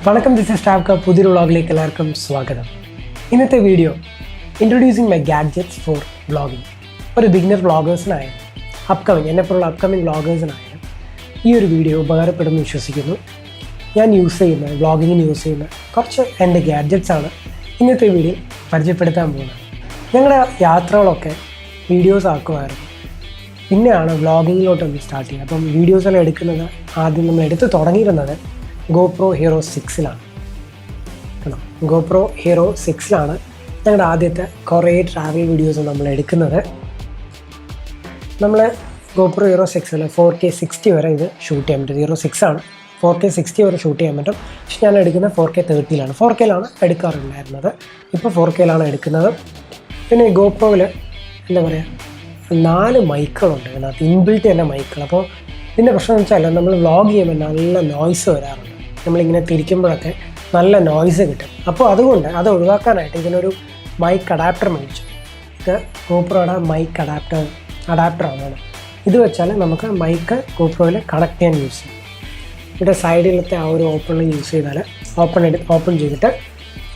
Welcome, this is Travcup. പുതിയൊരു വ്ളോഗിലേക്ക് എല്ലാവർക്കും സ്വാഗതം. ഇന്നത്തെ video introducing my gadgets for vlogging. ഒരു ബിഗിനർ വ്ളോഗേഴ്സിനായാലും എന്നെപ്പോലുള്ള അപ്കമിങ് വ്ളോഗേഴ്സിനായാലും ഈ ഒരു വീഡിയോ ഉപകാരപ്പെടുമെന്ന് വിശ്വസിക്കുന്നു. ഞാൻ വ്ളോഗിങ്ങിന് യൂസ് ചെയ്യുന്ന കുറച്ച് എൻ്റെ ഗാഡ്ജറ്റ്സാണ് ഇന്നത്തെ വീഡിയോ പരിചയപ്പെടുത്താൻ പോകുന്നത്. ഞങ്ങളുടെ യാത്രകളൊക്കെ വീഡിയോസ് ആക്കുമായിരുന്നു. പിന്നെയാണ് വ്ളോഗിങ്ങിലോട്ടൊന്ന് സ്റ്റാർട്ട് ചെയ്യുന്നത്. അപ്പം വീഡിയോസെല്ലാം എടുക്കുന്നത് ആദ്യം നമ്മൾ എടുത്ത് തുടങ്ങിയിരുന്നത് Gopro Hero 6-ലാണ്. Gopro Hero 6-ലാണ് ഞങ്ങളുടെ ആദ്യത്തെ കുറേ ട്രാവൽ വീഡിയോസ് നമ്മൾ എടുക്കുന്നത്. നമ്മൾ Gopro Hero 6-ൽ 4K 60 വരെ ഇത് ഷൂട്ട് ചെയ്യാൻ പറ്റും. Hero 6-ആണ്, 4K 60 വരെ ഷൂട്ട് ചെയ്യാൻ പറ്റും. പക്ഷെ ഞാൻ എടുക്കുന്നത് 4K 30-ലാണ്. 4Kയിലാണ് എടുക്കാറുണ്ടായിരുന്നത്, ഇപ്പോൾ 4Kയിലാണ് എടുക്കുന്നത്. പിന്നെ GoProയിൽ എന്താ പറയുക, 4 മൈക്കുകളുണ്ട് ഇതിനകത്ത്, ഇൻബിൽറ്റ് തന്നെ മൈക്കുകൾ. അപ്പോൾ ഇതിൻ്റെ പ്രശ്നം എന്ന് വെച്ചാൽ നമ്മൾ വ്ളോഗ് ചെയ്യുമ്പോൾ നല്ല നോയ്സ് വരാറുണ്ട്. നമ്മളിങ്ങനെ തിരിക്കുമ്പോഴൊക്കെ നല്ല നോയ്സ് കിട്ടും. അപ്പോൾ അതുകൊണ്ട് അത് ഒഴിവാക്കാനായിട്ട് ഇതിനൊരു മൈക്ക് അഡാപ്റ്റർ മേടിച്ചു. ഇത് ഗോപ്രോയുടെ മൈക്ക് അഡാപ്റ്ററാണ്. ഇത് വെച്ചാൽ നമുക്ക് മൈക്ക് ഗോപ്രോയിൽ കണക്ട് ചെയ്യാൻ യൂസ് ചെയ്യും. ഇവിടെ സൈഡിലത്തെ ആ ഒരു ഓപ്പണിൽ യൂസ് ചെയ്താൽ ഓപ്പൺ ചെയ്തിട്ട്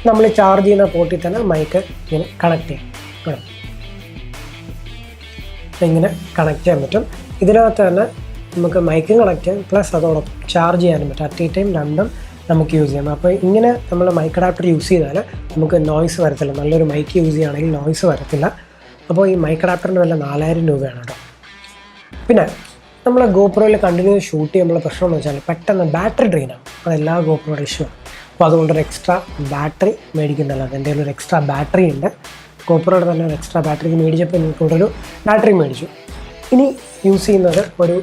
നമ്മൾ ചാർജ് ചെയ്യുന്ന പോർട്ടിൽ തന്നെ മൈക്ക് ഇങ്ങനെ കണക്ട് ചെയ്യും. ഇങ്ങനെ കണക്ട് ചെയ്യാൻ പറ്റും. ഇതിനകത്ത് തന്നെ നമുക്ക് മൈക്കും കണക്ട് ചെയ്യാം, പ്ലസ് അതോടൊപ്പം ചാർജ് ചെയ്യാനും പറ്റും. അറ്റ് എ ടൈം രണ്ടും നമുക്ക് യൂസ് ചെയ്യാം. അപ്പോൾ ഇങ്ങനെ നമ്മൾ മൈക്ക് അഡാപ്റ്റർ യൂസ് ചെയ്താൽ നമുക്ക് നോയ്സ് വരത്തില്ല. നല്ലൊരു മൈക്ക് യൂസ് ചെയ്യുകയാണെങ്കിൽ നോയ്സ് വരത്തില്ല. അപ്പോൾ ഈ മൈക്ക് അഡാപ്റ്ററിന് വില 4000 രൂപയാണ് കേട്ടോ. പിന്നെ നമ്മൾ ഗോപ്രോയിൽ കണ്ടിന്യൂസ് ഷൂട്ട് ചെയ്യുമ്പോൾ പ്രശ്നം എന്ന് വെച്ചാൽ പെട്ടെന്ന് ബാറ്ററി ഡ്രെയിനാണ്. അതെല്ലാ ഗോപ്രോയുടെ ഇഷ്യൂ. അപ്പോൾ അതുകൊണ്ടൊരു എക്സ്ട്രാ ബാറ്ററി മേടിക്കുന്നില്ല. എൻ്റെ ഒരു എക്സ്ട്രാ ബാറ്ററി ഉണ്ട്. ഗോപ്രോയുടെ തന്നെ ഒരു എക്സ്ട്രാ ബാറ്ററി മേടിച്ചപ്പോൾ എനിക്ക് ഇവിടെ ഒരു ബാറ്ററി മേടിച്ചു. ഇനി യൂസ് ചെയ്യുന്നത് ഒരു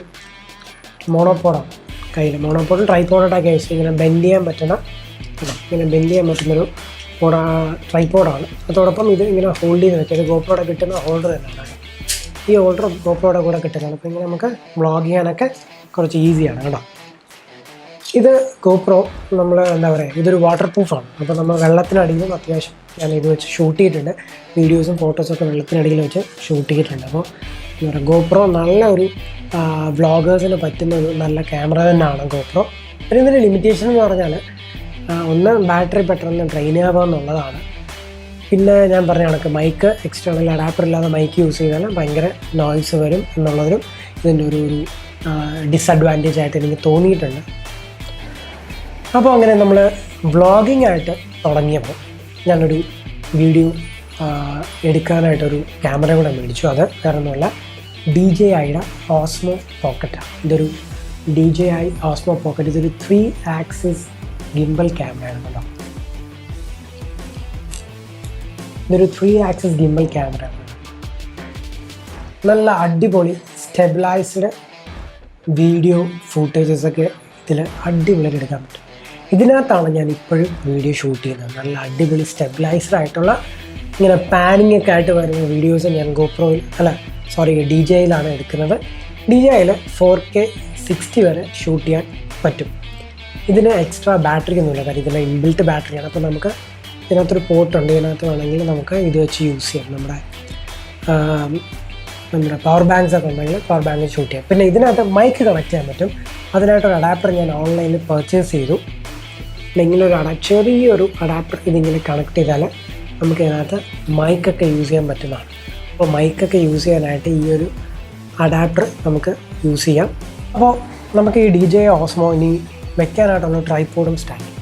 മോണോപോഡാണ്. കയ്യിൽ മോണോപോഡ് ട്രൈപോഡായിട്ടൊക്കെ യൂസ് ഇങ്ങനെ ബെൻഡ് ചെയ്യാൻ പറ്റുന്നൊരു ട്രൈപോഡാണ്. അതോടൊപ്പം ഇത് ഇങ്ങനെ ഹോൾഡ് ചെയ്ത് വെച്ചാൽ ഗോപ്രോയുടെ കിട്ടുന്ന ഹോൾഡർ തന്നെയാണ്. ഈ ഹോൾഡർ ഗോപ്രോയുടെ കൂടെ കിട്ടുന്നതാണ്. അപ്പോൾ ഇങ്ങനെ നമുക്ക് വ്ളോഗ് ചെയ്യാനൊക്കെ കുറച്ച് ഈസിയാണ് കേട്ടോ. ഇത് ഗോപ്രോ നമ്മൾ എന്താ പറയുക, ഇതൊരു വാട്ടർ പ്രൂഫാണ്. അപ്പോൾ നമ്മൾ വെള്ളത്തിനടിയിലും അത്യാവശ്യം ഞാൻ ഇത് വെച്ച് ഷൂട്ട് ചെയ്തിട്ടുണ്ട്. വീഡിയോസും ഫോട്ടോസൊക്കെ വെള്ളത്തിനടിയിൽ വെച്ച് ഷൂട്ട് ചെയ്തിട്ടുണ്ട്. അപ്പോൾ എന്താ പറയുക, ഗോപ്രോ നല്ല ഒരു വ്ളോഗേഴ്സിന് പറ്റുന്ന ഒരു നല്ല ക്യാമറ തന്നെയാണ് ഗോപ്രോ. പിന്നെ ഇതിൻ്റെ ലിമിറ്റേഷൻ എന്ന് പറഞ്ഞാൽ ഒന്ന് ബാറ്ററി പെട്ടെന്ന് ഡ്രെയിൻ ആവുക എന്നുള്ളതാണ്. പിന്നെ ഞാൻ പറഞ്ഞ കണക്ക് മൈക്ക് എക്സ്റ്റേണൽ അഡാപ്റ്റർ ഇല്ലാതെ മൈക്ക് യൂസ് ചെയ്താൽ ഭയങ്കര നോയ്സ് വരും എന്നുള്ളതൊരു ഇതിൻ്റെ ഒരു ഡിസഡ്വാൻറ്റേജ് ആയിട്ട് എനിക്ക് തോന്നിയിട്ടുണ്ട്. അപ്പോൾ അങ്ങനെ നമ്മൾ വ്ളോഗിങ് ആയിട്ട് തുടങ്ങിയപ്പോൾ ഞാനൊരു വീഡിയോ എടുക്കാനായിട്ടൊരു ക്യാമറ കൂടെ മേടിച്ചു. അത് വേറെ ഒന്നുമല്ല, DJIയുടെ Osmopocket. ഇതൊരു DJI Osmopocket. ഇതൊരു 3 ആക്സിസ് ഗിംബൽ ക്യാമറയാണ് കേട്ടോ. ഇതൊരു 3 ആക്സിസ് ഗിംബൽ ക്യാമറയാണ്. നല്ല അടിപൊളി സ്റ്റെബിലൈസ്ഡ് വീഡിയോ ഫൂട്ടേജസൊക്കെ ഇതിൽ അടിപൊളിയായിട്ട് എടുക്കാൻ പറ്റും. ഇതിനകത്താണ് ഞാൻ ഇപ്പോഴും വീഡിയോ ഷൂട്ട് ചെയ്യുന്നത്. നല്ല അടിപൊളി സ്റ്റെബിലൈസ്ഡ് ആയിട്ടുള്ള ഇങ്ങനെ പാനിങ് ഒക്കെ ആയിട്ട് വരുന്ന വീഡിയോസ് ഞാൻ DJIയിലാണ് എടുക്കുന്നത്. DJIയിൽ 4K 60 വരെ ഷൂട്ട് ചെയ്യാൻ പറ്റും. ഇതിന് എക്സ്ട്രാ ബാറ്ററി ഒന്നുമില്ല, കാര്യം ഇതിൻ്റെ ഇൻബിൽറ്റ് ബാറ്ററിയാണ്. അപ്പോൾ നമുക്ക് ഇതിനകത്തൊരു പോർട്ടുണ്ട്. ഇതിനകത്ത് വേണമെങ്കിൽ നമുക്ക് ഇത് വെച്ച് യൂസ് ചെയ്യാം. നമ്മുടെ പവർ ബാങ്ക്സ് ഒക്കെ ഉണ്ടെങ്കിൽ പവർ ബാങ്കിൽ ഷൂട്ട് ചെയ്യാം. പിന്നെ ഇതിനകത്ത് മൈക്ക് കണക്ട് ചെയ്യാൻ പറ്റും. അതിനായിട്ടൊരു അഡാപ്റ്റർ ഞാൻ ഓൺലൈനിൽ പർച്ചേസ് ചെയ്തു. ഇങ്ങനെ ചെറിയൊരു അഡാപ്റ്റർ ഇതിങ്ങനെ കണക്ട് ചെയ്താൽ നമുക്ക് ഇതിനകത്ത് മൈക്കൊക്കെ യൂസ് ചെയ്യാൻ പറ്റുന്നതാണ്. അപ്പോൾ മൈക്കൊക്കെ യൂസ് ചെയ്യാനായിട്ട് ഈ ഒരു അഡാപ്റ്റർ നമുക്ക് യൂസ് ചെയ്യാം. അപ്പോൾ നമുക്ക് ഈ DJI Osmo ഇനി വെക്കാനായിട്ടുള്ള ട്രൈപോഡും സ്റ്റാൻഡും.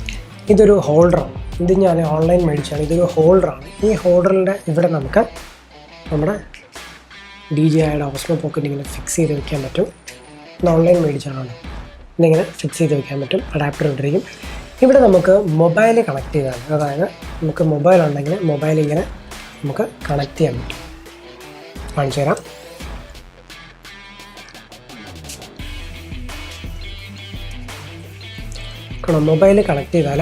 ഇതൊരു ഹോൾഡറാണ്. ഇത് ഞാൻ ഓൺലൈൻ മേടിച്ചാണ്. ഇതൊരു ഹോൾഡറാണ്. ഈ ഹോൾഡറിൻ്റെ ഇവിടെ നമുക്ക് നമ്മുടെ DJIയുടെ Osmopocket ഇങ്ങനെ ഫിക്സ് ചെയ്ത് വെക്കാൻ പറ്റും. ഇത് ഓൺലൈൻ മേടിച്ചാണ്. ഇതിങ്ങനെ ഫിക്സ് ചെയ്ത് വെക്കാൻ പറ്റും. അഡാപ്റ്റർ ഇട്ടിരിക്കും. ഇവിടെ നമുക്ക് മൊബൈൽ കണക്ട് ചെയ്താൽ, അതായത് നമുക്ക് മൊബൈൽ ഉണ്ടെങ്കിൽ മൊബൈൽ ഇങ്ങനെ നമുക്ക് കണക്ട് ചെയ്യാൻ പറ്റും. കാണിച്ചു തരാം. മൊബൈൽ കണക്ട് ചെയ്താൽ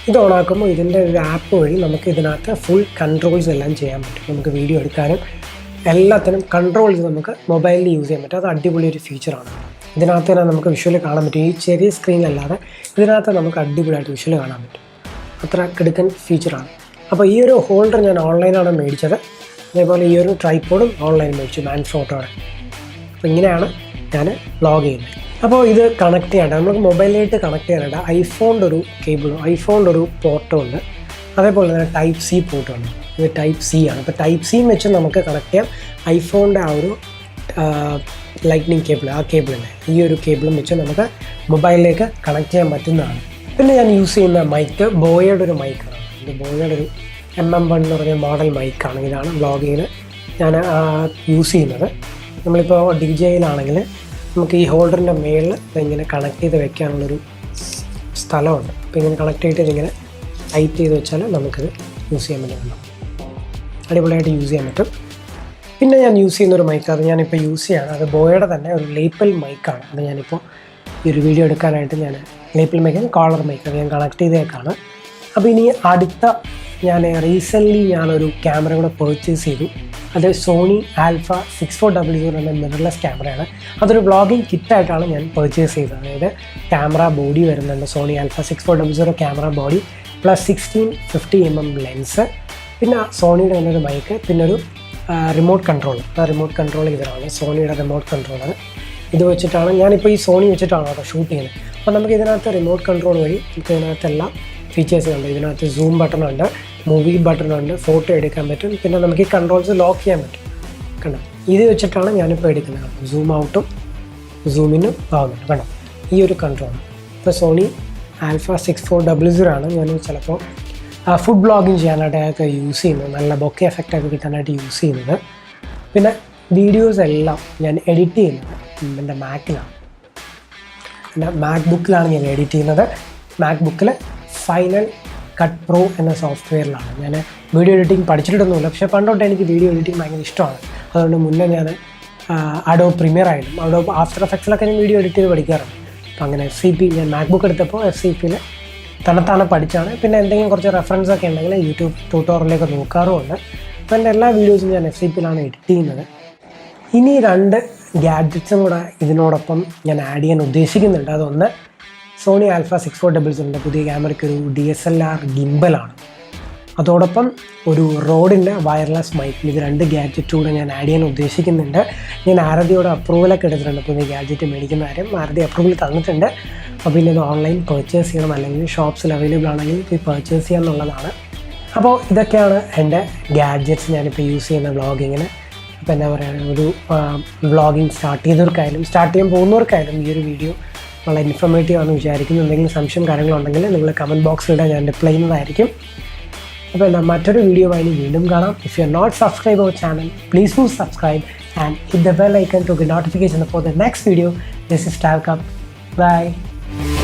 ഇത് ഓണാക്കുമ്പോൾ ഇതിൻ്റെ ഒരു ആപ്പ് വഴി നമുക്ക് ഇതിനകത്ത് ഫുൾ കൺട്രോൾസ് എല്ലാം ചെയ്യാൻ പറ്റും. നമുക്ക് വീഡിയോ എടുക്കാനും എല്ലാത്തിനും കൺട്രോൾസ് നമുക്ക് മൊബൈലിൽ യൂസ് ചെയ്യാൻ പറ്റും. അത് അടിപൊളി ഒരു ഫീച്ചറാണ്. ഇതിനകത്ത് തന്നെ നമുക്ക് വിഷ്വൽ കാണാൻ പറ്റും. ഈ ചെറിയ സ്ക്രീനിലല്ലാതെ ഇതിനകത്ത് നമുക്ക് അടിപൊളിയായിട്ട് വിഷ്വൽ കാണാൻ പറ്റും. അത്ര കിടുക്കൻ ഫീച്ചറാണ്. അപ്പോൾ ഈ ഒരു ഹോൾഡർ ഞാൻ ഓൺലൈനാണ് മേടിച്ചത്. അതേപോലെ ഈ ഒരു ട്രൈപോഡും ഓൺലൈൻ മേടിച്ചു, മാൻ ഫോട്ടോയുടെ. അപ്പോൾ ഇങ്ങനെയാണ് ഞാൻ വ്ളോഗ് ചെയ്യുന്നത്. അപ്പോൾ ഇത് കണക്ട് ചെയ്യേണ്ട നമുക്ക് മൊബൈലിലേക്ക് കണക്ട് ചെയ്യാനായിട്ട് ഐഫോണിൻ്റെ ഒരു കേബിളും ഐഫോണിൻ്റെ ഒരു പോർട്ടും ഉണ്ട്. അതേപോലെ തന്നെ ടൈപ്പ് സി പോർട്ടുണ്ട്. ഇത് ടൈപ്പ് സി ആണ്. അപ്പോൾ ടൈപ്പ് സിയും വെച്ച് നമുക്ക് കണക്ട് ചെയ്യാം ഐഫോണിൻ്റെ ആ ഒരു ലൈറ്റ്നിങ് കേബിൾ, ആ കേബിളിനെ ഈ ഒരു കേബിളും വെച്ച് നമുക്ക് മൊബൈലിലേക്ക് കണക്ട് ചെയ്യാൻ പറ്റുന്നതാണ്. പിന്നെ ഞാൻ യൂസ് ചെയ്യുന്ന മൈക്ക് ബോയയുടെ ഒരു മൈക്കാണ്. ഇത് ബോയയുടെ ഒരു MM1 എന്ന് പറഞ്ഞ മോഡൽ മൈക്കാണ്. ഇതാണ് വ്ളോഗിങ്ങിന് ഞാൻ യൂസ് ചെയ്യുന്നത്. നമ്മളിപ്പോൾ DJIയിലാണെങ്കിൽ നമുക്ക് ഈ ഹോൾഡറിൻ്റെ മേളിൽ ഇങ്ങനെ കണക്ട് ചെയ്ത് വെക്കാനുള്ളൊരു സ്ഥലമുണ്ട്. അപ്പോൾ ഇങ്ങനെ കണക്ട് ചെയ്തിട്ട് ഇതിങ്ങനെ ടൈറ്റ് ചെയ്ത് വെച്ചാൽ നമുക്കിത് യൂസ് ചെയ്യാൻ പറ്റുന്നുണ്ടാവും. അടിപൊളിയായിട്ട് യൂസ് ചെയ്യാൻ പറ്റും. പിന്നെ ഞാൻ യൂസ് ചെയ്യുന്നൊരു മൈക്ക്, അത് ഞാനിപ്പോൾ യൂസ് ചെയ്യാണ്. അത് ബോയയുടെ തന്നെ ഒരു ലേപ്പൽ മൈക്കാണ്. അത് ഞാനിപ്പോൾ ഈ ഒരു വീഡിയോ എടുക്കാനായിട്ട് ഞാൻ ലേപ്പൽ മൈക്ക് കോളർ മൈക്ക് അത് ഞാൻ കണക്ട് ചെയ്തേക്കാണ്. അപ്പോൾ ഇനി അടുത്ത ഞാൻ റീസെൻ്റ്ലി ഞാനൊരു ക്യാമറ കൂടെ പർച്ചേസ് ചെയ്തു. അത് സോണി ആൽഫ 6400 എന്ന മിറർലെസ് ക്യാമറയാണ്. അതൊരു വ്ളോഗിങ് കിറ്റായിട്ടാണ് ഞാൻ പർച്ചേസ് ചെയ്തത്. അതായത് ക്യാമറ ബോഡി വരുന്നുണ്ട്, Sony Alpha 6400 camera body plus 1650mm lens, പിന്നെ സോണിയുടെ തന്നെ ഒരു മൈക്ക്, പിന്നെ ഒരു റിമോട്ട് കൺട്രോൾ. ആ റിമോട്ട് കൺട്രോൾ ഇതിനാണ്, സോണിയുടെ റിമോട്ട് കൺട്രോളർ. ഇത് വെച്ചിട്ടാണ് ഞാനിപ്പോൾ ഈ സോണി വെച്ചിട്ടാണ് കേട്ടോ ഷൂട്ട് ചെയ്യുന്നത്. അപ്പോൾ നമുക്ക് ഇതിനകത്ത് റിമോട്ട് കൺട്രോൾ വഴി നമുക്ക് ഇതിനകത്തെല്ലാം ഫീച്ചേഴ്സ് ഉണ്ട്. ഇതിനകത്ത് സൂം ബട്ടണുണ്ട്, മൂവി ബട്ടണുണ്ട്, ഫോട്ടോ എടുക്കാൻ പറ്റും, പിന്നെ നമുക്ക് ഈ കൺട്രോൾസ് ലോക്ക് ചെയ്യാൻ പറ്റും. കണ്ടോ, ഇത് വെച്ചിട്ടാണ് ഞാനിപ്പോൾ എടുക്കുന്നത്. സൂം ഔട്ടും സൂം ഇന്നും ആവുന്നുണ്ട്. കണ്ടോ ഈ ഒരു കൺട്രോൾ. ഇപ്പോൾ സോണി ആൽഫ 6400 ആണ് ഞാൻ ചിലപ്പോൾ ഫുഡ് ബ്ലോഗിങ് ചെയ്യാനായിട്ട് യൂസ് ചെയ്യുന്നത്. നല്ല ബൊക്കെ എഫക്റ്റൊക്കെ കിട്ടാനായിട്ട് യൂസ് ചെയ്യുന്നത്. പിന്നെ വീഡിയോസ് എല്ലാം ഞാൻ എഡിറ്റ് ചെയ്യുന്നത് എൻ്റെ മാക്കിലാണ്. എൻ്റെ മാക്ബുക്കിലാണ് ഞാൻ എഡിറ്റ് ചെയ്യുന്നത്. മാക്ബുക്കിൽ ഫൈനൽ കട്ട് പ്രോ എന്ന സോഫ്റ്റ്വെയറിലാണ്. ഞാൻ വീഡിയോ എഡിറ്റിംഗ് പഠിച്ചിട്ടൊന്നുമില്ല, പക്ഷേ പണ്ടോട്ട് എനിക്ക് വീഡിയോ എഡിറ്റിംഗ് ഭയങ്കര ഇഷ്ടമാണ്. അതുകൊണ്ട് മുന്നേ ഞാൻ അഡോബ് പ്രീമിയർ ആയാലും അഡോബ് ആഫ്റ്റർ എഫക്ട്സിലൊക്കെ ഞാൻ വീഡിയോ എഡിറ്റ് ചെയ്ത് പഠിക്കാറുണ്ട്. അപ്പോൾ അങ്ങനെ FCP ഞാൻ മാക്ബുക്ക് എടുത്തപ്പോൾ FCPയിൽ തണുത്താണ് പഠിച്ചാണ്. പിന്നെ എന്തെങ്കിലും കുറച്ച് റെഫറൻസ് ഒക്കെ ഉണ്ടെങ്കിൽ യൂട്യൂബ് ട്യൂട്ടോറിയലൊക്കെ നോക്കാറുമുണ്ട്. അപ്പോൾ എൻ്റെ എല്ലാ വീഡിയോസും ഞാൻ FCPയിലാണ് എഡിറ്റ് ചെയ്യുന്നത്. ഇനി 2 ഗാഡ്ജറ്റ്സും കൂടെ ഇതിനോടൊപ്പം ഞാൻ ആഡ് ചെയ്യാൻ ഉദ്ദേശിക്കുന്നുണ്ട്. അതൊന്ന് സോണി ആൽഫ 6400 പുതിയ ക്യാമറയ്ക്കൊരു DSLR ഗിംബലാണ്. അതോടൊപ്പം ഒരു റോഡിൻ്റെ വയർലെസ് മൈക്ക്. ഇത് 2 ഗാഡ്ജറ്റ് കൂടെ ഞാൻ ആഡ് ചെയ്യാൻ ഉദ്ദേശിക്കുന്നുണ്ട്. ഞാൻ ആരതിയോട് അപ്രൂവലൊക്കെ എടുത്തിട്ടുണ്ട് പുതിയ ഗാഡ്ജറ്റ് മേടിക്കുന്ന കാര്യം. ആരതി അപ്രൂവൽ തന്നിട്ടുണ്ട്. അപ്പോൾ പിന്നെ ഇത് ഓൺലൈൻ പർച്ചേസ് ചെയ്യണം, അല്ലെങ്കിൽ ഷോപ്സിൽ അവൈലബിൾ ആണെങ്കിൽ പോയി പർച്ചേസ് ചെയ്യാം എന്നുള്ളതാണ്. അപ്പോൾ ഇതൊക്കെയാണ് എൻ്റെ ഗാഡ്ജറ്റ്സ് ഞാനിപ്പോൾ യൂസ് ചെയ്യുന്ന വ്ളോഗിങ്ങിന്. അപ്പോൾ എന്താ പറയുക, ഒരു വ്ളോഗിങ് സ്റ്റാർട്ട് ചെയ്യാൻ പോകുന്നവർക്കായാലും ഈ ഒരു വീഡിയോ വളരെ ഇൻഫോർമേറ്റീവ് ആണെന്ന് വിചാരിക്കുന്നു. എന്തെങ്കിലും സംശയം കാര്യങ്ങളുണ്ടെങ്കിൽ നിങ്ങൾ കമൻറ്റ് ബോക്സിലിടാൻ ഞാൻ റിപ്ലൈ ചെയ്യുന്നതായിരിക്കും. അപ്പോൾ എന്താ മറ്റൊരു വീഡിയോ ആയി വീണ്ടും കാണാം. If you are not subscribe our channel, please do subscribe and hit the bell icon to get notification for the next video. This is Travcup. Bye.